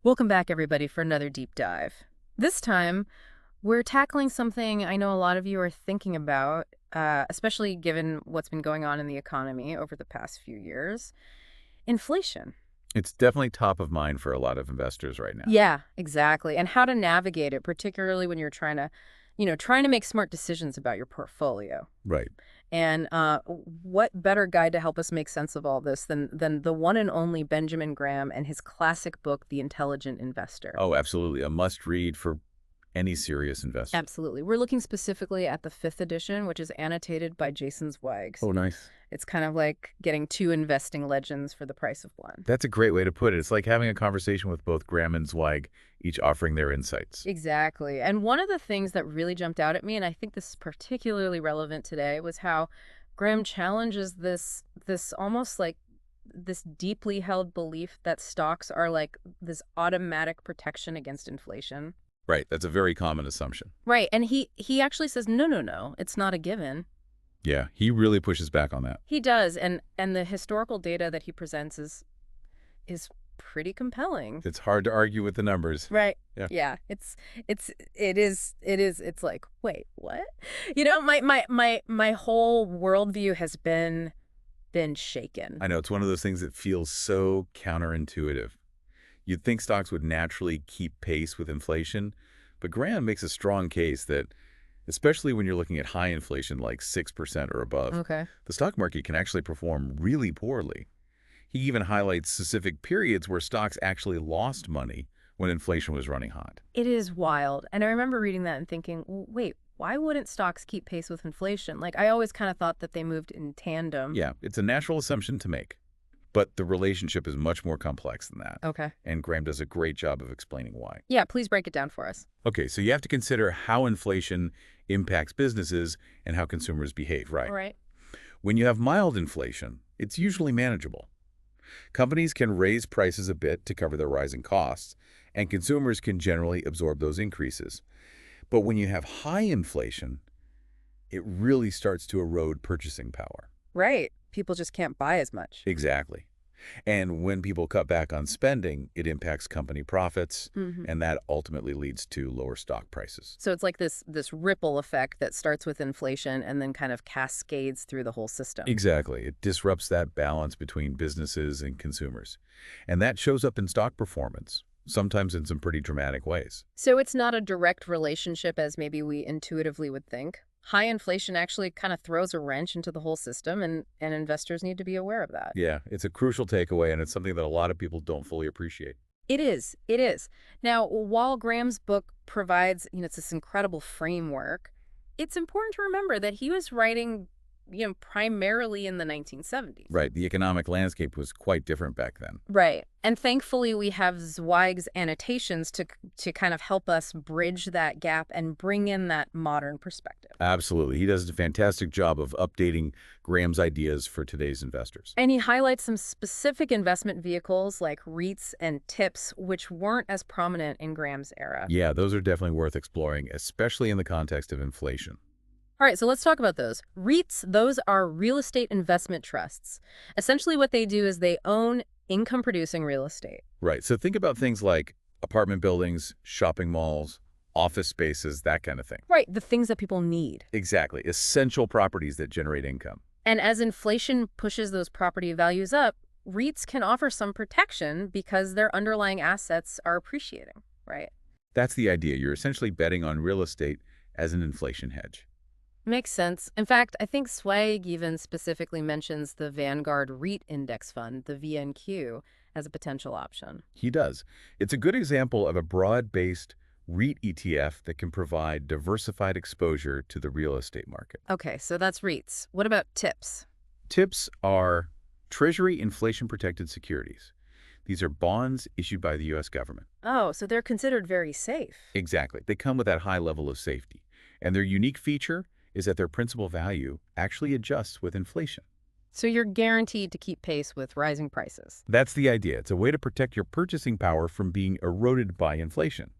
Welcome back, everybody, for another deep dive. This time, we're tackling something I know a lot of you are thinking about, especially given what's been going on in the economy over the past few years. Inflation. It's definitely top of mind for a lot of investors right now. Yeah, exactly. And how to navigate it, particularly when you're trying to make smart decisions about your portfolio. Right. And what better guide to help us make sense of all this than the one and only Benjamin Graham and his classic book, The Intelligent Investor? Oh, absolutely. A must read for any serious investor. Absolutely. We're looking specifically at the fifth edition, which is annotated by Jason Zweig. Oh, nice. It's kind of like getting two investing legends for the price of one. That's a great way to put it. It's like having a conversation with both Graham and Zweig, each offering their insights. Exactly. And one of the things that really jumped out at me, and I think this is particularly relevant today, was how Graham challenges this almost like this deeply held belief that stocks are like this automatic protection against inflation. Right. That's a very common assumption. Right. And he actually says, no, no, no, it's not a given. Yeah, he really pushes back on that. He does, and the historical data that he presents is pretty compelling. It's hard to argue with the numbers. Right. Yeah. Yeah. It's like, wait, what? My whole worldview has been shaken. I know. It's one of those things that feels so counterintuitive. You'd think stocks would naturally keep pace with inflation, but Graham makes a strong case that, especially when you're looking at high inflation like 6% or above, Okay. the stock market can actually perform really poorly. He even highlights specific periods where stocks actually lost money when inflation was running hot. It is wild. And I remember reading that and thinking, wait, why wouldn't stocks keep pace with inflation? Like, I always kind of thought that they moved in tandem. Yeah, it's a natural assumption to make, but the relationship is much more complex than that. Okay. And Graham does a great job of explaining why. Yeah, please break it down for us. Okay, so you have to consider how inflation impacts businesses and how consumers behave, right? All right. When you have mild inflation, it's usually manageable. Companies can raise prices a bit to cover their rising costs, and consumers can generally absorb those increases. But when you have high inflation, it really starts to erode purchasing power. Right. People just can't buy as much. Exactly. And when people cut back on spending, it impacts company profits, and that ultimately leads to lower stock prices. So it's like this ripple effect that starts with inflation and then kind of cascades through the whole system. Exactly. It disrupts that balance between businesses and consumers. And that shows up in stock performance, sometimes in some pretty dramatic ways. So it's not a direct relationship as maybe we intuitively would think. High inflation actually kind of throws a wrench into the whole system, and investors need to be aware of that. Yeah, it's a crucial takeaway, and it's something that a lot of people don't fully appreciate. It is. It is. Now, while Graham's book provides, it's this incredible framework, it's important to remember that he was writing, primarily in the 1970s. Right, the economic landscape was quite different back then. Right. And thankfully, we have Zweig's annotations to kind of help us bridge that gap and bring in that modern perspective. Absolutely. He does a fantastic job of updating Graham's ideas for today's investors. And he highlights some specific investment vehicles like REITs and TIPS, which weren't as prominent in Graham's era. Yeah, those are definitely worth exploring, especially in the context of inflation. All right, so let's talk about those. REITs, those are real estate investment trusts. Essentially what they do is they own income-producing real estate. Right, so think about things like apartment buildings, shopping malls, office spaces, that kind of thing. Right, the things that people need. Exactly, essential properties that generate income. And as inflation pushes those property values up, REITs can offer some protection because their underlying assets are appreciating, right? That's the idea. You're essentially betting on real estate as an inflation hedge. Makes sense. In fact, I think Zweig even specifically mentions the Vanguard REIT Index Fund, the VNQ, as a potential option. He does. It's a good example of a broad-based REIT ETF that can provide diversified exposure to the real estate market. Okay, so that's REITs. What about TIPS? TIPS are Treasury inflation-protected securities. These are bonds issued by the U.S. government. Oh, so they're considered very safe. Exactly. They come with that high level of safety. And their unique feature is that their principal value actually adjusts with inflation. So you're guaranteed to keep pace with rising prices. That's the idea. It's a way to protect your purchasing power from being eroded by inflation.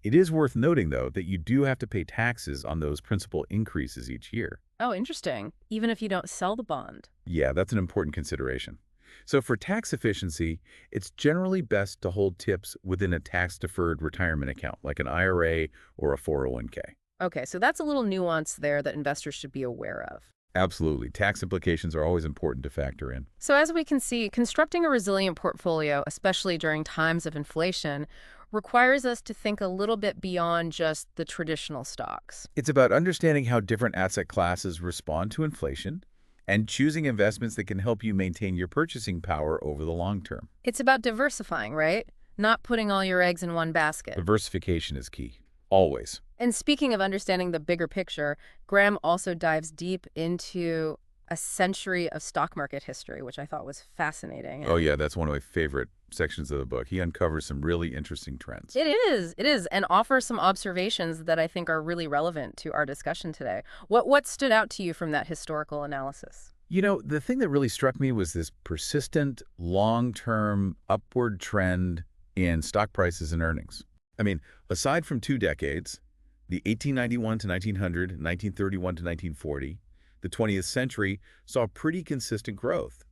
It is worth noting, though, that you do have to pay taxes on those principal increases each year. Oh, interesting. Even if you don't sell the bond. Yeah, that's an important consideration. So for tax efficiency, it's generally best to hold tips within a tax-deferred retirement account, like an IRA or a 401k. Okay, so that's a little nuance there that investors should be aware of. Absolutely. Tax implications are always important to factor in. So as we can see, constructing a resilient portfolio, especially during times of inflation, requires us to think a little bit beyond just the traditional stocks. It's about understanding how different asset classes respond to inflation and choosing investments that can help you maintain your purchasing power over the long term. It's about diversifying, right? Not putting all your eggs in one basket. Diversification is key. Always. And speaking of understanding the bigger picture, Graham also dives deep into a century of stock market history, which I thought was fascinating. Oh, yeah, that's one of my favorite sections of the book. He uncovers some really interesting trends. It is, and offers some observations that I think are really relevant to our discussion today. What stood out to you from that historical analysis? You know, the thing that really struck me was this persistent, long-term upward trend in stock prices and earnings. I mean, aside from 2 decades, the 1891 to 1900, 1931 to 1940, the 20th century saw pretty consistent growth.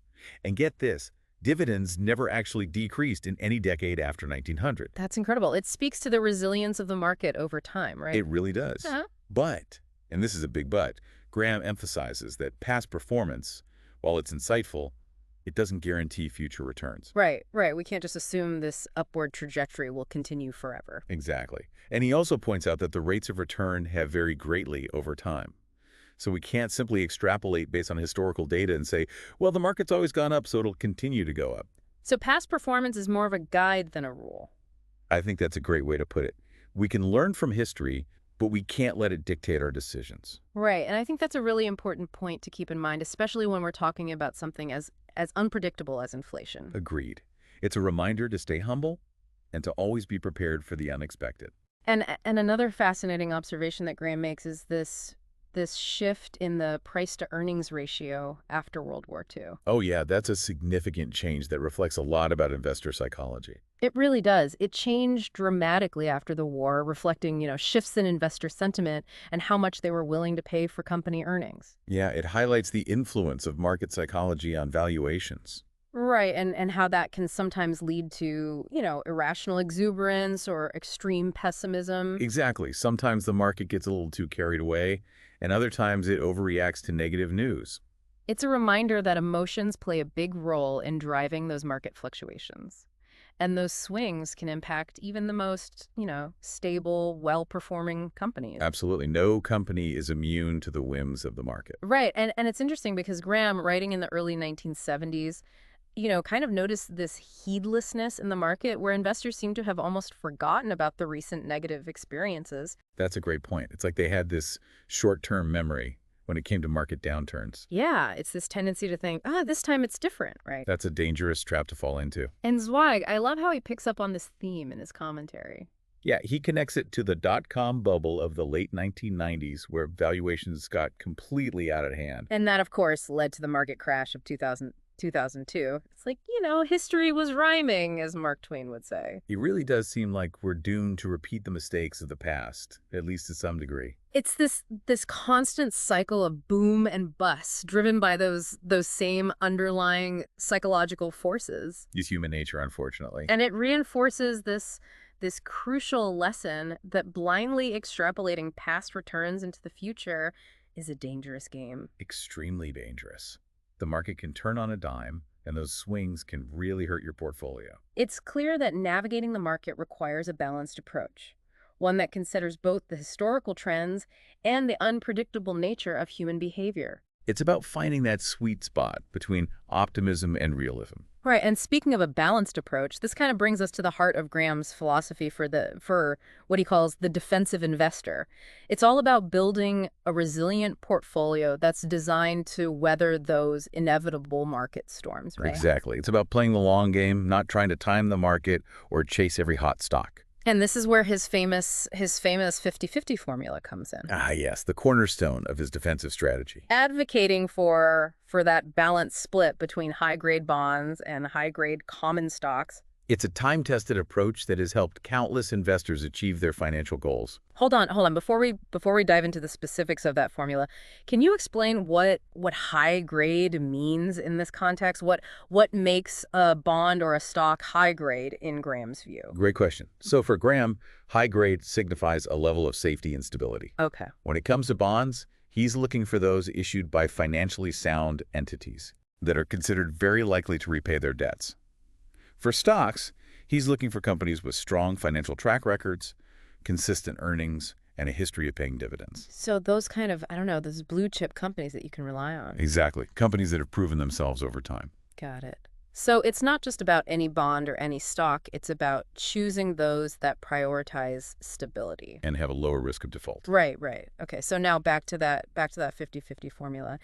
And get this, dividends never actually decreased in any decade after 1900. That's incredible. It speaks to the resilience of the market over time, right? It really does. But, and this is a big but, Graham emphasizes that past performance, while it's insightful, it doesn't guarantee future returns. Right, right. We can't just assume this upward trajectory will continue forever. Exactly. And he also points out that the rates of return have varied greatly over time. So we can't simply extrapolate based on historical data and say, well, the market's always gone up, so it'll continue to go up. So past performance is more of a guide than a rule. I think that's a great way to put it. We can learn from history, but we can't let it dictate our decisions. Right, and I think that's a really important point to keep in mind, especially when we're talking about something as unpredictable as inflation. Agreed. It's a reminder to stay humble and to always be prepared for the unexpected. And another fascinating observation that Graham makes is this shift in the price-to-earnings ratio after World War II. Oh yeah, that's a significant change that reflects a lot about investor psychology. It really does. It changed dramatically after the war, reflecting, shifts in investor sentiment and how much they were willing to pay for company earnings. Yeah, it highlights the influence of market psychology on valuations. Right, and how that can sometimes lead to, irrational exuberance or extreme pessimism. Exactly. Sometimes the market gets a little too carried away, and other times it overreacts to negative news. It's a reminder that emotions play a big role in driving those market fluctuations. And those swings can impact even the most, stable, well-performing companies. Absolutely. No company is immune to the whims of the market. Right, and it's interesting because Graham, writing in the early 1970s, kind of noticed this heedlessness in the market where investors seem to have almost forgotten about the recent negative experiences. That's a great point. It's like they had this short-term memory when it came to market downturns. Yeah, it's this tendency to think, this time it's different, right? That's a dangerous trap to fall into. And Zweig, I love how he picks up on this theme in his commentary. Yeah, he connects it to the dot-com bubble of the late 1990s where valuations got completely out of hand. And that, of course, led to the market crash of 2002. It's like, history was rhyming, as Mark Twain would say. It really does seem like we're doomed to repeat the mistakes of the past, at least to some degree. It's this constant cycle of boom and bust driven by those same underlying psychological forces. It's human nature, unfortunately. And it reinforces this crucial lesson that blindly extrapolating past returns into the future is a dangerous game. Extremely dangerous. The market can turn on a dime, and those swings can really hurt your portfolio. It's clear that navigating the market requires a balanced approach, one that considers both the historical trends and the unpredictable nature of human behavior. It's about finding that sweet spot between optimism and realism. Right, and speaking of a balanced approach, this kind of brings us to the heart of Graham's philosophy for what he calls the defensive investor. It's all about building a resilient portfolio that's designed to weather those inevitable market storms, right? Exactly. It's about playing the long game, not trying to time the market or chase every hot stock. And this is where his famous 50-50 formula comes in. Ah, yes, the cornerstone of his defensive strategy. Advocating for that balanced split between high-grade bonds and high-grade common stocks It's a time-tested approach that has helped countless investors achieve their financial goals. Hold on. Before we dive into the specifics of that formula, can you explain what high grade means in this context? What makes a bond or a stock high grade in Graham's view? Great question. So for Graham, high grade signifies a level of safety and stability. Okay. When it comes to bonds, he's looking for those issued by financially sound entities that are considered very likely to repay their debts. For stocks, he's looking for companies with strong financial track records, consistent earnings, and a history of paying dividends. So those kind of, I don't know, those blue chip companies that you can rely on. Exactly. Companies that have proven themselves over time. Got it. So it's not just about any bond or any stock, it's about choosing those that prioritize stability. And have a lower risk of default. Right. Okay, so now back to that 50-50 formula.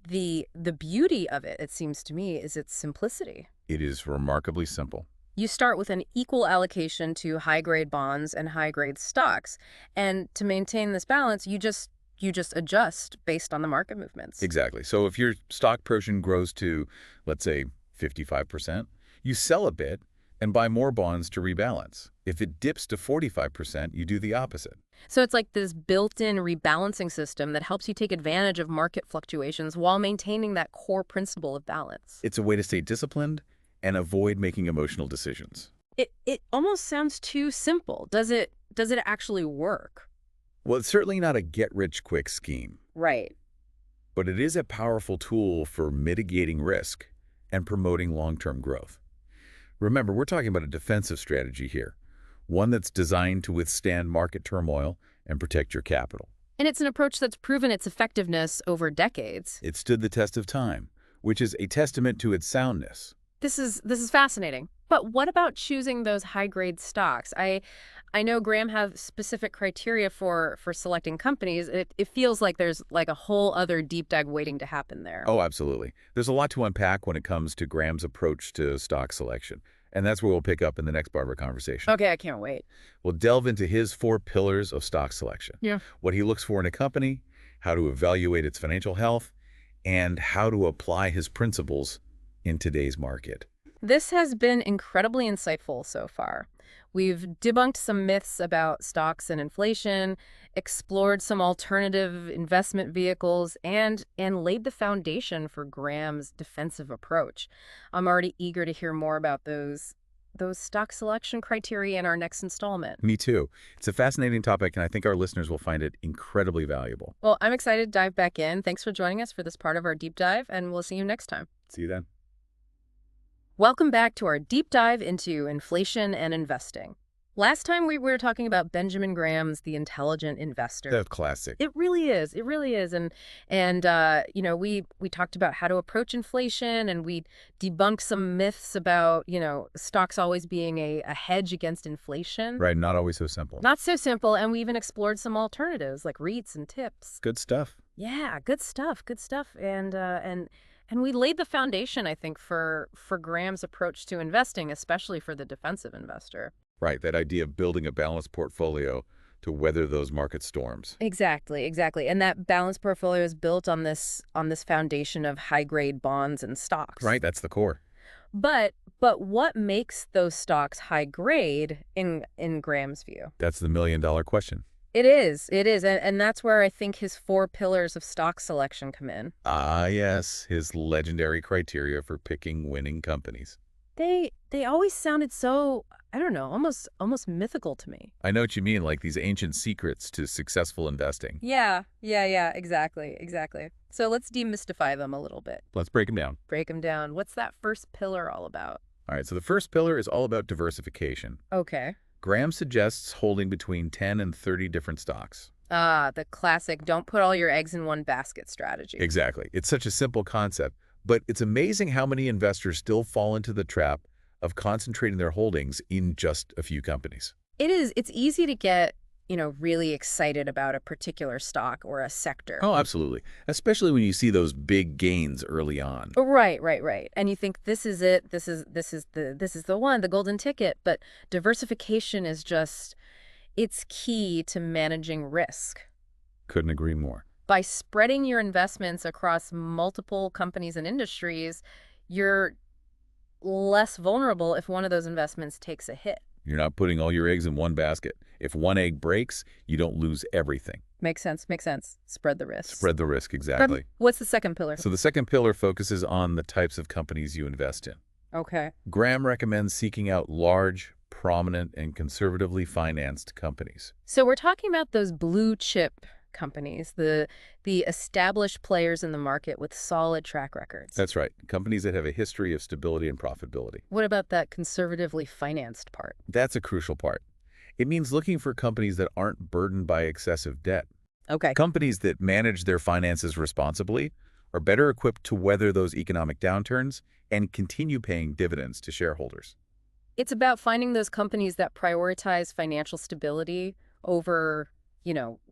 The beauty of it seems to me, is its simplicity. It is remarkably simple. You start with an equal allocation to high-grade bonds and high-grade stocks, and to maintain this balance, you just adjust based on the market movements. Exactly. So if your stock portion grows to, let's say, 55%, you sell a bit and buy more bonds to rebalance. If it dips to 45%, you do the opposite. So it's like this built-in rebalancing system that helps you take advantage of market fluctuations while maintaining that core principle of balance. It's a way to stay disciplined and avoid making emotional decisions. It almost sounds too simple. Does it actually work? Well, it's certainly not a get-rich-quick scheme, Right. but it is a powerful tool for mitigating risk and promoting long-term growth. Remember, we're talking about a defensive strategy here, one that's designed to withstand market turmoil and protect your capital. And it's an approach that's proven its effectiveness over decades. It stood the test of time, which is a testament to its soundness. This is fascinating. But what about choosing those high-grade stocks? I know Graham has specific criteria for selecting companies. It feels like there's like a whole other deep dive waiting to happen there. Oh, absolutely. There's a lot to unpack when it comes to Graham's approach to stock selection, and that's where we'll pick up in the next part of our conversation. Okay, I can't wait. We'll delve into his 4 pillars of stock selection. Yeah. What he looks for in a company, how to evaluate its financial health, and how to apply his principles in today's market. This has been incredibly insightful so far. We've debunked some myths about stocks and inflation, explored some alternative investment vehicles, and laid the foundation for Graham's defensive approach. I'm already eager to hear more about those stock selection criteria in our next installment. Me too. It's a fascinating topic, and I think our listeners will find it incredibly valuable. Well, I'm excited to dive back in. Thanks for joining us for this part of our deep dive, and we'll see you next time. See you then. Welcome back to our deep dive into inflation and investing. Last time we were talking about Benjamin Graham's The Intelligent Investor. That's classic. It really is. It really is. And we talked about how to approach inflation, and we debunked some myths about, stocks always being a hedge against inflation. Right, not always so simple. Not so simple. And we even explored some alternatives like REITs and tips. Good stuff. Yeah, good stuff. Good stuff. And we laid the foundation, I think, for Graham's approach to investing, especially for the defensive investor. Right, that idea of building a balanced portfolio to weather those market storms. Exactly. And that balanced portfolio is built on this foundation of high-grade bonds and stocks. Right, that's the core. But what makes those stocks high grade in Graham's view? That's the million-dollar question. It is. And that's where I think his 4 pillars of stock selection come in. Ah, yes, his legendary criteria for picking winning companies. They always sounded so, I don't know, almost mythical to me. I know what you mean, like these ancient secrets to successful investing. Yeah, exactly. So let's demystify them a little bit. Let's break them down. Break them down. What's that first pillar all about? All right, so the first pillar is all about diversification. Okay. Graham suggests holding between 10 and 30 different stocks. Ah, the classic don't put all your eggs in one basket strategy. Exactly. It's such a simple concept, but it's amazing how many investors still fall into the trap of concentrating their holdings in just a few companies. It is. It's easy to get, really excited about a particular stock or a sector. Oh, absolutely. Especially when you see those big gains early on. Right. And you think this is it. This is the one, the golden ticket. But diversification is it's key to managing risk. Couldn't agree more. By spreading your investments across multiple companies and industries, you're less vulnerable if one of those investments takes a hit. You're not putting all your eggs in one basket. If one egg breaks, you don't lose everything. Makes sense, makes sense. Spread the risks. Spread the risk, exactly. What's the second pillar? So the second pillar focuses on the types of companies you invest in. Okay. Graham recommends seeking out large, prominent, and conservatively financed companies. So we're talking about those blue chip companies, the established players in the market with solid track records. That's right. Companies that have a history of stability and profitability. What about that conservatively financed part? That's a crucial part. It means looking for companies that aren't burdened by excessive debt. Okay. Companies that manage their finances responsibly are better equipped to weather those economic downturns and continue paying dividends to shareholders. It's about finding those companies that prioritize financial stability over,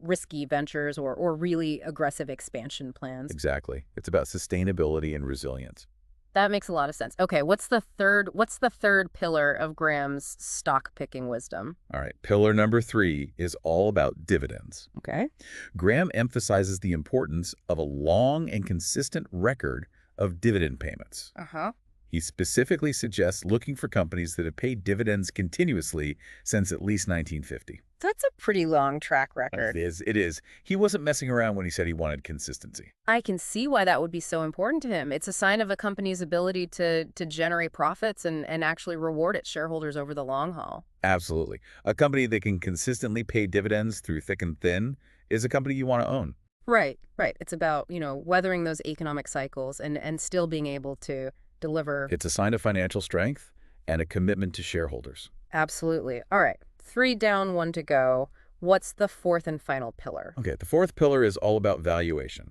risky ventures or really aggressive expansion plans. Exactly. It's about sustainability and resilience. That makes a lot of sense. Okay, what's the third pillar of Graham's stock picking wisdom? All right. Pillar number 3 is all about dividends. Okay. Graham emphasizes the importance of a long and consistent record of dividend payments. Uh-huh. He specifically suggests looking for companies that have paid dividends continuously since at least 1950. That's a pretty long track record. It is. It is. He wasn't messing around when he said he wanted consistency. I can see why that would be so important to him. It's a sign of a company's ability to generate profits and actually reward its shareholders over the long haul. Absolutely. A company that can consistently pay dividends through thick and thin is a company you want to own. Right, right. It's about, weathering those economic cycles and still being able to deliver. It's a sign of financial strength and a commitment to shareholders. Absolutely. All right. 3 down, 1 to go. What's the fourth and final pillar? Okay, the fourth pillar is all about valuation.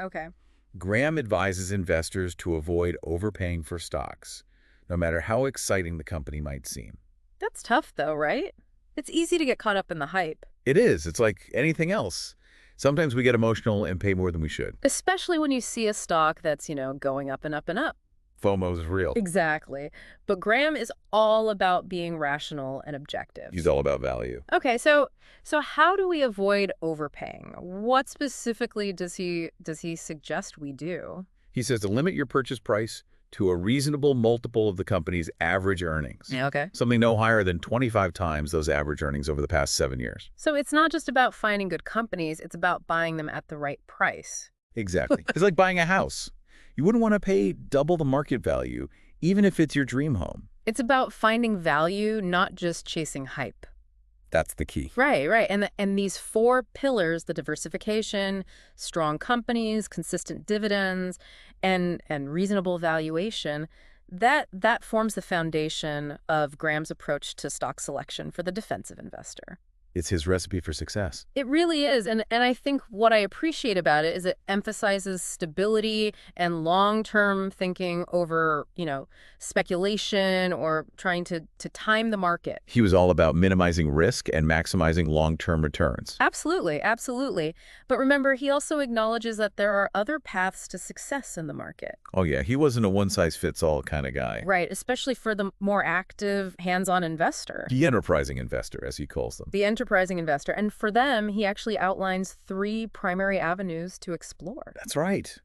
Okay. Graham advises investors to avoid overpaying for stocks, no matter how exciting the company might seem. That's tough, though, right? It's easy to get caught up in the hype. It is. It's like anything else. Sometimes we get emotional and pay more than we should. Especially when you see a stock that's, going up and up and up. FOMO is real. Exactly. But Graham is all about being rational and objective. He's all about value. Okay, so how do we avoid overpaying? What specifically does he suggest we do? He says to limit your purchase price to a reasonable multiple of the company's average earnings. Yeah, okay. Something no higher than 25 times those average earnings over the past 7 years. So it's not just about finding good companies, it's about buying them at the right price. Exactly. It's like buying a house. You wouldn't want to pay double the market value, even if it's your dream home. It's about finding value, not just chasing hype. That's the key. Right, right. And these 4 pillars, the diversification, strong companies, consistent dividends, and reasonable valuation, that forms the foundation of Graham's approach to stock selection for the defensive investor. It's his recipe for success. It really is. And I think what I appreciate about it is it emphasizes stability and long-term thinking over, speculation or trying to time the market. He was all about minimizing risk and maximizing long-term returns. Absolutely, absolutely. But remember, he also acknowledges that there are other paths to success in the market. Oh yeah, he wasn't a one-size-fits-all kind of guy. Right, especially for the more active, hands-on investor. The enterprising investor, as he calls them. The enterprising investor. And for them, he actually outlines 3 primary avenues to explore. That's right.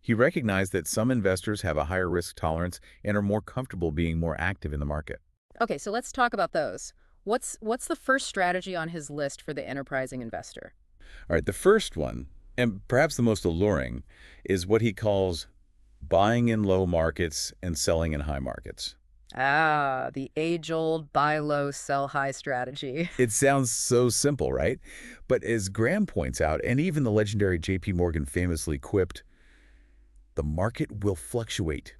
He recognized that some investors have a higher risk tolerance and are more comfortable being more active in the market. Okay, so let's talk about those. What's the first strategy on his list for the enterprising investor? All right, the first one, and perhaps the most alluring, is what he calls buying in low markets and selling in high markets. Ah, the age-old buy low, sell high strategy. It sounds so simple, right? But as Graham points out, and even the legendary J.P. Morgan famously quipped, the market will fluctuate.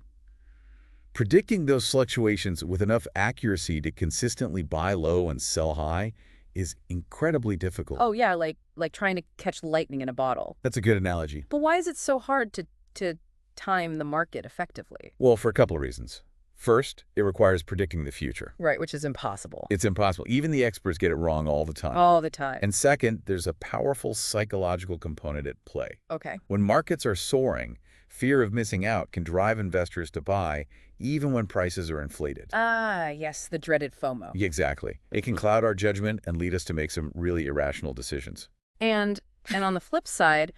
Predicting those fluctuations with enough accuracy to consistently buy low and sell high is incredibly difficult. Oh, yeah, like trying to catch lightning in a bottle. That's a good analogy. But why is it so hard to time the market effectively? Well, for a couple of reasons. First, it requires predicting the future. Right, which is impossible. It's impossible. Even the experts get it wrong all the time. All the time. And second, there's a powerful psychological component at play. Okay. When markets are soaring, fear of missing out can drive investors to buy even when prices are inflated. Ah, yes, the dreaded FOMO. Exactly. It can cloud our judgment and lead us to make some really irrational decisions. And on the flip side,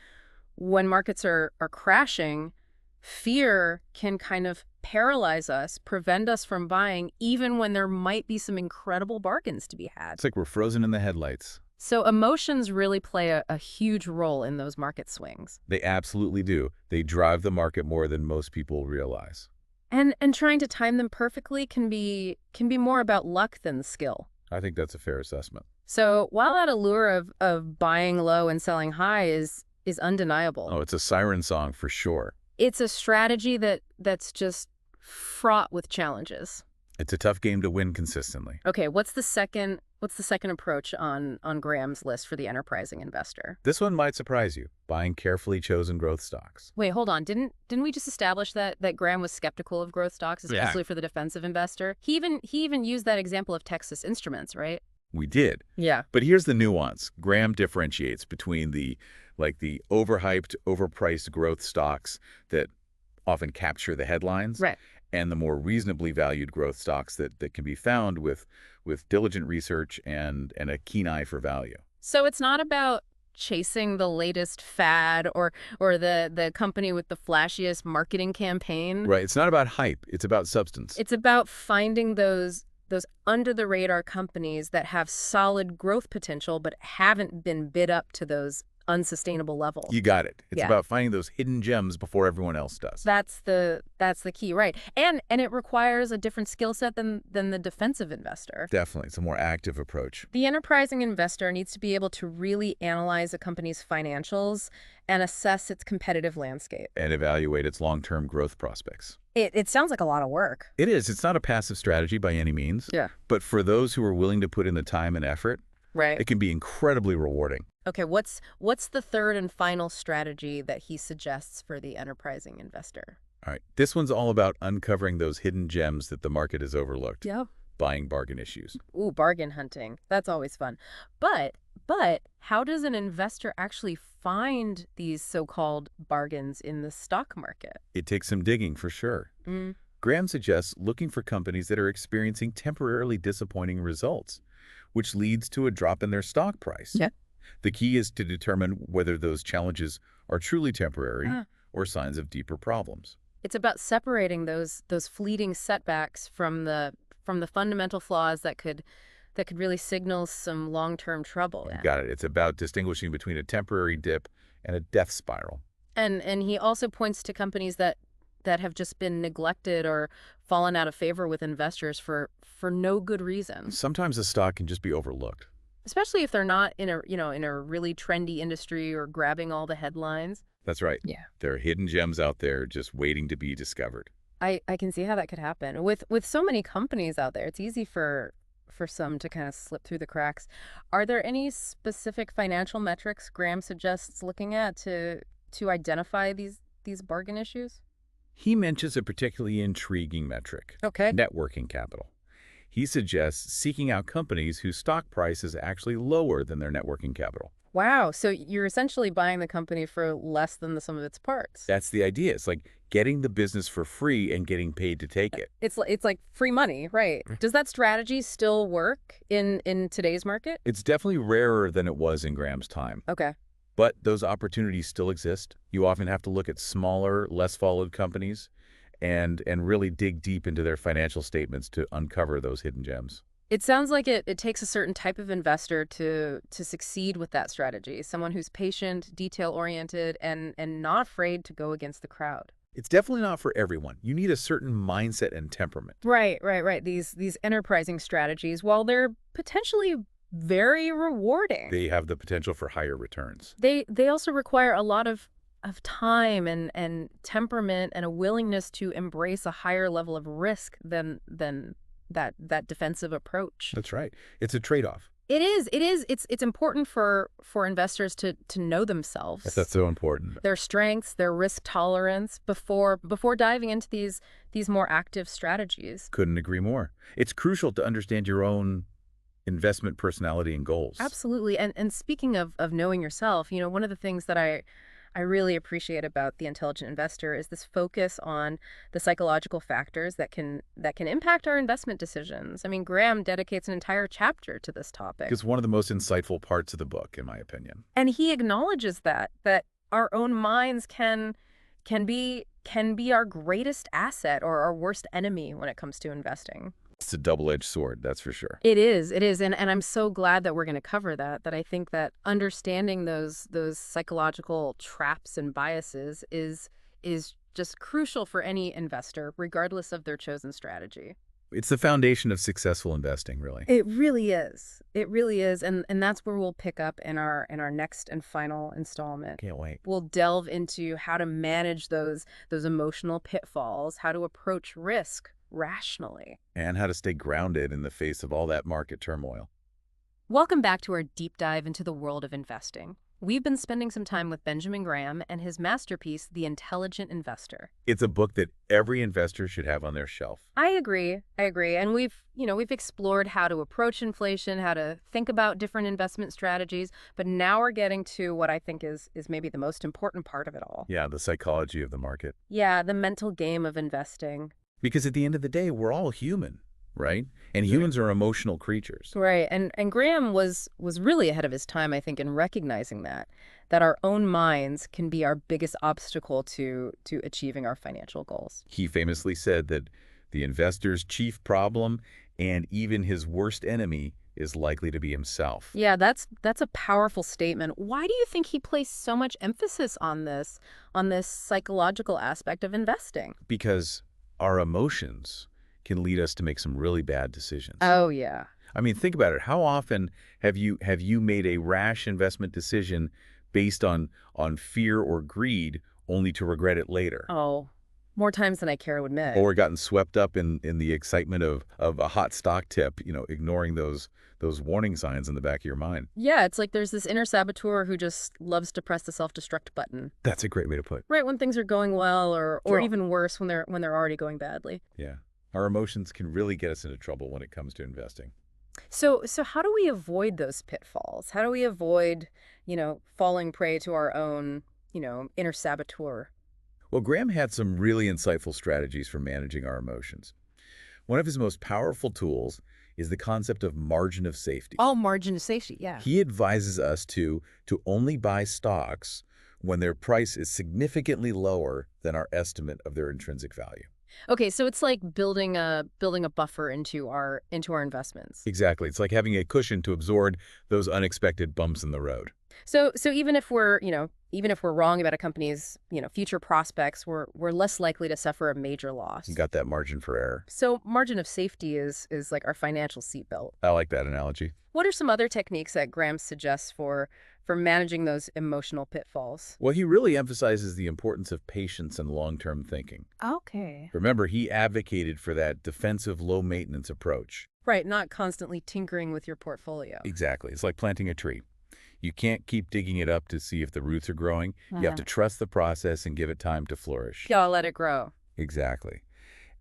when markets are crashing, fear can kind of paralyze us, prevent us from buying, even when there might be some incredible bargains to be had. It's like we're frozen in the headlights. So emotions really play a huge role in those market swings. They absolutely do. They drive the market more than most people realize. And trying to time them perfectly can be more about luck than skill. I think that's a fair assessment. So while that allure of buying low and selling high is undeniable, Oh, it's a siren song for sure. it's a strategy that's just fraught with challenges. It's a tough game to win consistently. Okay, what's the second approach on Graham's list for the enterprising investor? This one might surprise you, buying carefully chosen growth stocks. Wait, hold on. Didn't we just establish that Graham was skeptical of growth stocks, Yeah. especially for the defensive investor? He even used that example of Texas Instruments, right? We did. Yeah. But here's the nuance. Graham differentiates between the overhyped, overpriced growth stocks that often capture the headlines Right. and the more reasonably valued growth stocks that can be found with diligent research and a keen eye for value. So it's not about chasing the latest fad or the company with the flashiest marketing campaign. Right. It's not about hype. It's about substance. It's about finding those under-the-radar companies that have solid growth potential but haven't been bid up to those unsustainable levels. You got it. It's Yeah. about finding those hidden gems before everyone else does. That's the key, right? And it requires a different skill set than the defensive investor. Definitely. It's a more active approach. The enterprising investor needs to be able to really analyze a company's financials and assess its competitive landscape. And evaluate its long-term growth prospects. It sounds like a lot of work. It is. It's not a passive strategy by any means. Yeah. But for those who are willing to put in the time and effort, Right. it can be incredibly rewarding. Okay, what's the third and final strategy that he suggests for the enterprising investor? All right. This one's all about uncovering those hidden gems that the market has overlooked. Yeah. Buying bargain issues. Ooh, bargain hunting. That's always fun. But how does an investor actually find these so-called bargains in the stock market? It takes some digging for sure. Graham suggests looking for companies that are experiencing temporarily disappointing results, which leads to a drop in their stock price. Yeah. The key is to determine whether those challenges are truly temporary or signs of deeper problems. It's about separating those fleeting setbacks from the fundamental flaws that could really signal some long-term trouble. You got it. It's about distinguishing between a temporary dip and a death spiral. And he also points to companies that have just been neglected or fallen out of favor with investors for no good reason. Sometimes a stock can just be overlooked. Especially if they're not in a really trendy industry or grabbing all the headlines. That's right. Yeah. There are hidden gems out there just waiting to be discovered. I can see how that could happen. With so many companies out there, it's easy for some to kind of slip through the cracks. Are there any specific financial metrics Graham suggests looking at to identify these bargain issues? He mentions a particularly intriguing metric. Okay. Net working capital. He suggests seeking out companies whose stock price is actually lower than their net working capital. Wow. So you're essentially buying the company for less than the sum of its parts. That's the idea. It's like getting the business for free and getting paid to take it. It's like free money, right? Does that strategy still work in today's market? It's definitely rarer than it was in Graham's time. Okay. But those opportunities still exist. You often have to look at smaller, less followed companies and really dig deep into their financial statements to uncover those hidden gems. It sounds like it takes a certain type of investor to succeed with that strategy, someone who's patient, detail-oriented, and not afraid to go against the crowd. It's definitely not for everyone. You need a certain mindset and temperament. Right. These enterprising strategies, while they're potentially very rewarding, They have the potential for higher returns. they also require a lot of time and temperament and a willingness to embrace a higher level of risk than that defensive approach. That's right. It's a trade-off. It is. It's important for investors to know themselves. That's so important. Their strengths, their risk tolerance before diving into these more active strategies. Couldn't agree more. It's crucial to understand your own investment personality and goals. Absolutely. And speaking of knowing yourself, one of the things that I really appreciate about The Intelligent Investor is this focus on the psychological factors that can impact our investment decisions. I mean, Graham dedicates an entire chapter to this topic. It's one of the most insightful parts of the book, in my opinion. And he acknowledges that our own minds can can be our greatest asset or our worst enemy when it comes to investing. It's a double-edged sword, that's for sure. It is, and I'm so glad that we're going to cover that. That I think that understanding those psychological traps and biases is just crucial for any investor, regardless of their chosen strategy. It's the foundation of successful investing, really. It really is. It really is, and that's where we'll pick up in our next and final installment. Can't wait. We'll delve into how to manage those emotional pitfalls, how to approach risk rationally. And how to stay grounded in the face of all that market turmoil. Welcome back to our deep dive into the world of investing. We've been spending some time with Benjamin Graham and his masterpiece, The Intelligent Investor. It's a book that every investor should have on their shelf. I agree. And we've explored how to approach inflation, how to think about different investment strategies, but now we're getting to what I think is maybe the most important part of it all. Yeah, the psychology of the market. Yeah, the mental game of investing. Because at the end of the day, we're all human, right? And humans are emotional creatures. Right. And Graham was really ahead of his time, I think, in recognizing that our own minds can be our biggest obstacle to achieving our financial goals. He famously said that the investor's chief problem and even his worst enemy is likely to be himself. Yeah, that's a powerful statement. Why do you think he placed so much emphasis on this psychological aspect of investing? Because our emotions can lead us to make some really bad decisions. Oh, yeah. I mean, think about it. How often have you made a rash investment decision based on fear or greed only to regret it later? Oh, more times than I care to admit. Or gotten swept up in the excitement of a hot stock tip, ignoring those warning signs in the back of your mind. Yeah, it's like there's this inner saboteur who just loves to press the self-destruct button. That's a great way to put it. Right when things are going well, or Sure. even worse when they're already going badly. Yeah. Our emotions can really get us into trouble when it comes to investing. So how do we avoid those pitfalls? How do we avoid, falling prey to our own, inner saboteur? Well, Graham had some really insightful strategies for managing our emotions. One of his most powerful tools is the concept of margin of safety. Oh, margin of safety, yeah. He advises us to only buy stocks when their price is significantly lower than our estimate of their intrinsic value. Okay, so it's like building a buffer into our investments. Exactly. It's like having a cushion to absorb those unexpected bumps in the road. So even if we're wrong about a company's, future prospects, we're less likely to suffer a major loss. You got that margin for error. So margin of safety is like our financial seatbelt. I like that analogy. What are some other techniques that Graham suggests for managing those emotional pitfalls? Well, he really emphasizes the importance of patience and long-term thinking. Okay. Remember, he advocated for that defensive, low-maintenance approach. Right, not constantly tinkering with your portfolio. Exactly. It's like planting a tree. You can't keep digging it up to see if the roots are growing. You have to trust the process and give it time to flourish. Yeah, let it grow. Exactly.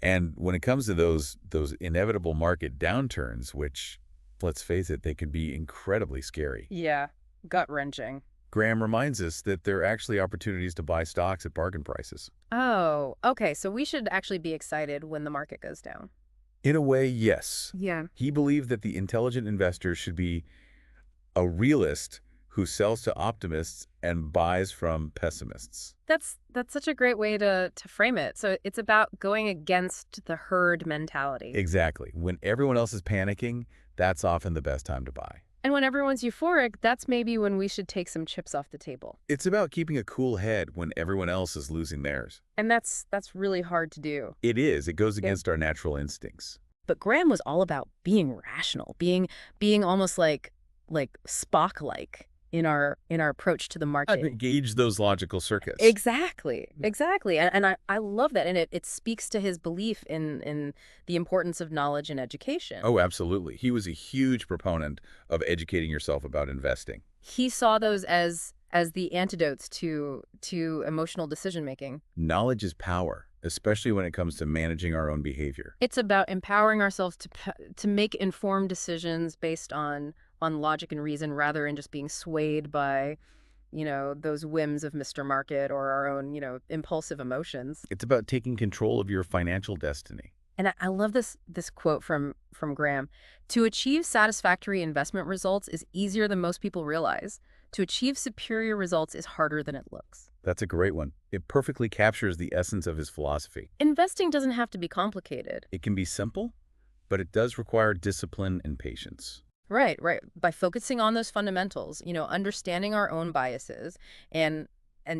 And when it comes to those inevitable market downturns, which, let's face it, they can be incredibly scary. Yeah, gut-wrenching. Graham reminds us that there are actually opportunities to buy stocks at bargain prices. Oh, okay. So we should actually be excited when the market goes down. In a way, yes. Yeah. He believed that the intelligent investor should be a realist who sells to optimists and buys from pessimists. That's such a great way to frame it. So it's about going against the herd mentality. Exactly. When everyone else is panicking, that's often the best time to buy. And when everyone's euphoric, that's maybe when we should take some chips off the table. It's about keeping a cool head when everyone else is losing theirs. And that's really hard to do. It is. It goes against our natural instincts. But Graham was all about being rational, being almost like Spock-like in our approach to the market. Engage those logical circuits. Exactly. And I love that. And it speaks to his belief in the importance of knowledge and education. Oh, absolutely. He was a huge proponent of educating yourself about investing. He saw those as the antidotes to emotional decision-making. Knowledge is power, especially when it comes to managing our own behavior. It's about empowering ourselves to make informed decisions based on logic and reason rather than just being swayed by, those whims of Mr. Market or our own, impulsive emotions. It's about taking control of your financial destiny. And I love this quote from Graham. To achieve satisfactory investment results is easier than most people realize. To achieve superior results is harder than it looks. That's a great one. It perfectly captures the essence of his philosophy. Investing doesn't have to be complicated. It can be simple, but it does require discipline and patience. Right, right. By focusing on those fundamentals, understanding our own biases and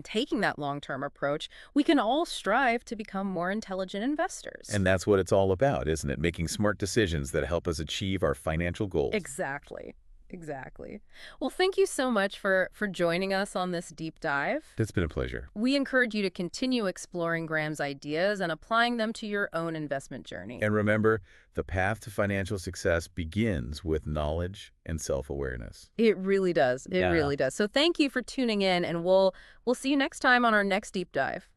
taking that long-term approach, we can all strive to become more intelligent investors. And that's what it's all about, isn't it? Making smart decisions that help us achieve our financial goals. Exactly. Exactly. Well, thank you so much for joining us on this deep dive. It's been a pleasure. We encourage you to continue exploring Graham's ideas and applying them to your own investment journey. And remember, the path to financial success begins with knowledge and self-awareness. It really does. It Yeah. really does. So thank you for tuning in, and we'll see you next time on our next deep dive.